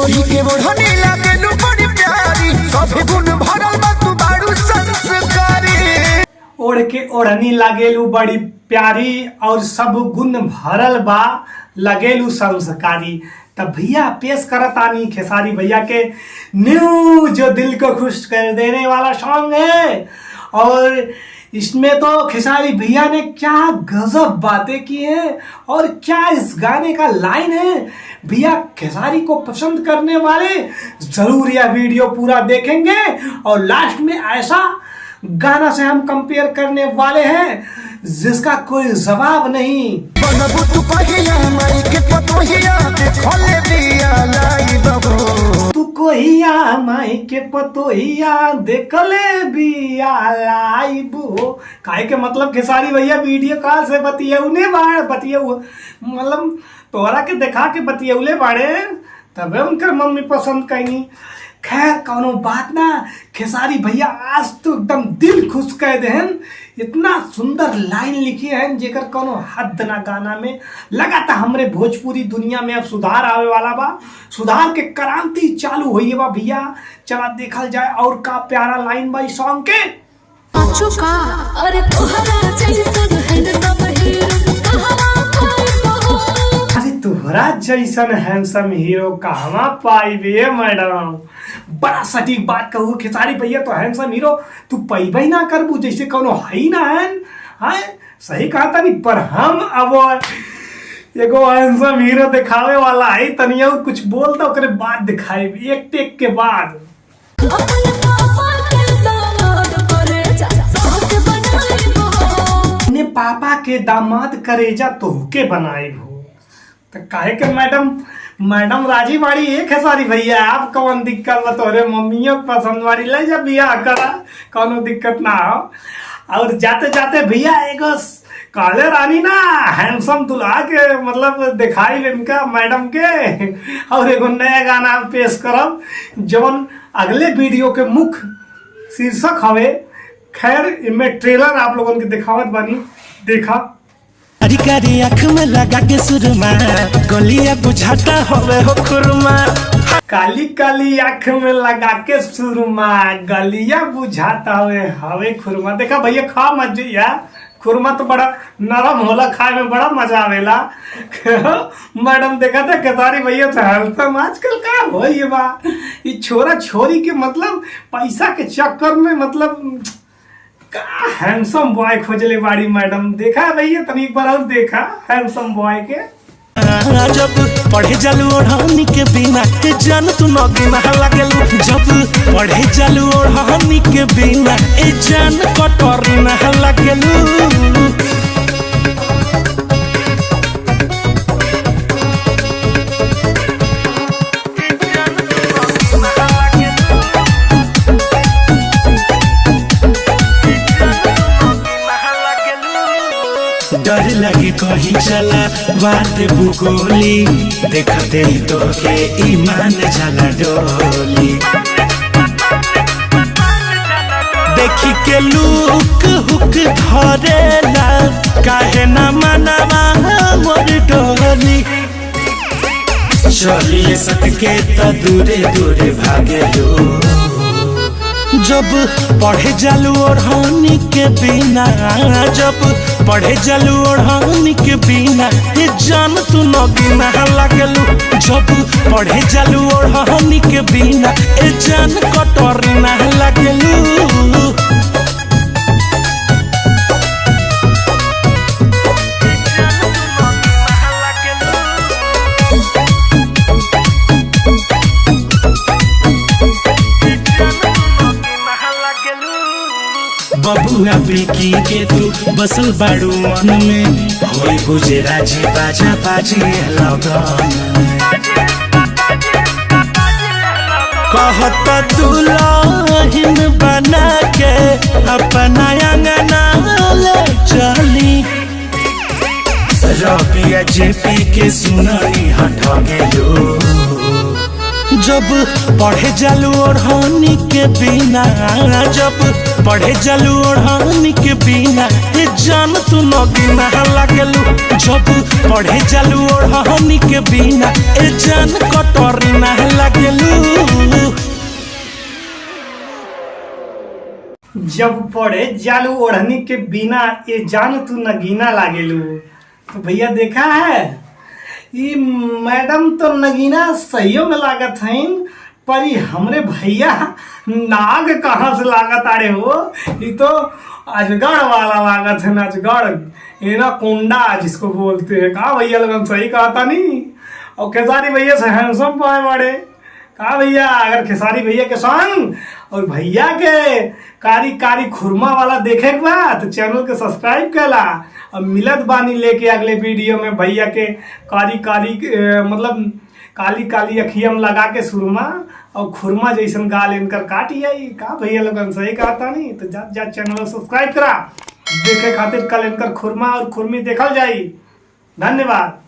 ओढ़ी के ओढ़नी लागेलू बड़ी प्यारी, सब गुण भरल बा तू बारू संस्कारी। ओढ़ के ओढ़नी लागेलू बड़ी प्यारी और सब गुण भरल बा लगेलू संस्कारी। तब भैया पेश करत आनी खेसारी भैया के न्यू जो दिल को खुश कर देने वाला सॉन्ग है। और इसमें तो खेसारी भैया ने क्या गजब बातें की है और क्या इस गाने का लाइन है। भैया खेसारी को पसंद करने वाले जरूर यह वीडियो पूरा देखेंगे और लास्ट में ऐसा गाना से हम कंपेयर करने वाले हैं जिसका कोई जवाब नहीं। बनबू तू पहिया माई के पतोहिया देखले दिया लाई बबू, तू कोहिया माई के पतोहिया देखले बिया लाइबो। काहे के मतलब खेसारी भैया वीडियो कॉल से बतियौने बाड़ बतियौ मतलब तोरा के देखा के बतियौले बाड़े तबे उनकर मम्मी पसंद कैनी। खैर कौनो बात ना, खेसारी भैया आज तो एकदम दिल खुश कह देहन। इतना सुंदर लाइन लिखी है जेकर कोनो हद ना गाना में। लगातार हमरे भोजपुरी दुनिया में अब सुधार आवे वाला बा, सुधार के क्रांति चालू हुई बा भैया। चला देखल जाए और का प्यारा लाइन बा इस सॉन्ग के। अरे तोहरा जैसन हैंडसम हीरो कहवा पाइबे मैडम। बड़ा सटीक बात कहू खेसारी भैया, तो हैंडसम हीरो तू पैबे ना करबू जैसे कोनो है ना है। हाँ सही कहा था नहीं, पर हम अब एगो हैंडसम हीरो दिखावे वाला है। तनिया कुछ बोल तो ओकरे बाद दिखाए एक टेक के बाद। अपने पापा के दामाद करेजा तोहके बनाए हो तो काहे के मैडम राजी बाड़ी है खेसारी भैया। आप कौन दिक्कत बा, तोरे मम्मियों पसंद बाड़ी ले जा बियाह करा, कोनो दिक्कत ना हो। और जाते जाते भैया एगो काले रानी ना हैंडसम दुल्हा के मतलब दिखाई इनका मैडम के। और एगो नया गाना पेश करब जौन अगले वीडियो के मुख्य शीर्षक हवे। खैर इनमें ट्रेलर आप लोगों के दिखावत बानी, देखा। कारी आँख में लगा के सुरमा गलिया बुझाता हवे हो खुरमा। काली काली आँख में लगा के सुरमा गलिया बुझाता हवे खुरमा। देखा भैया खा मत जइया, खुरमा तो बड़ा नरम होला, खाए में बड़ा मजा आवेला। मैडम देखा था खेसारी भैया तो हैंडसम आजकल का हो ये बा। ये छोरा छोरी के मतलब पैसा के चक्कर में मतलब हैंडसम बॉय खोजले बाड़ी मैडम। देखा है भैया तनी एक बार और देखा हैंडसम बॉय के। जब पढ़े जालू ओढ़नी के बिना जान तू नगी ना लागेलू। जब पढ़े जालू ओढ़नी के बिना जान कटोरी ना लागेलू। डर लगे कहीं चला बात भूगोली, देखते ही तो के ईमान जाला डोली। देखी के लुक हुक धरेला काहे ना मनवा मोर डोली। चलिए सटके तो दूरे दूरे भागेलू। जब पढ़े जालू ओढ़नी के बिना, जब पढ़े जालू ओढ़नी के बिना जान तू नगी ना लागेलू। जब पढ़े जालू ओढ़नी के बिना जान कटोरी ना लागेलू। बबुआ बिकी के तू बसल बाड़ू मन में, होई बुझे राजी बाजा बाजी लगन। कहत दुल्हन बना के अपना अंगना ले चली। रबिया जेपी के सुनरी हट गेलू। जब पढ़े जालू ओढ़नी के बिना, जब पढ़े जालू ओढ़नी के बिना जान तू नगी ना लागेलू। जब पढ़े जालू ओढ़नी के बिना जान कटोरी ना लागे। जब पढ़े जालू ओढ़नी के बिना ये जान तू नगीना लागेलू। तो भैया देखा है ये मैडम तो नगीना सहियों में लागत हैं, पर ये हमरे भैया नाग कहाँ से लागत आ रहे हो। ये तो अजगर वाला लागत है, अजगर एनाकोंडा जिसको बोलते हैं। कहा भैया लगन सही कहा था नहीं। और खेसारी भैया से हैंडसम बॉय बड़े। कहा भैया अगर खेसारी भैया के संग और भैया के कारी कारी खुरमा वाला देखे के बा तो चैनल के सब्सक्राइब कला। और मिलत बानी लेके अगले वीडियो में भैया के कारी कारी मतलब काली काली अखियम लगा के सुरमा और खुरमा जैसन गाल इनकर काटी आई। कहा भैया लोगन सही कहा था नहीं। तो जा चैनल सब्सक्राइब करा देखे खातिर कल इनकर खुरमा और खुरमी देखल जाई। धन्यवाद।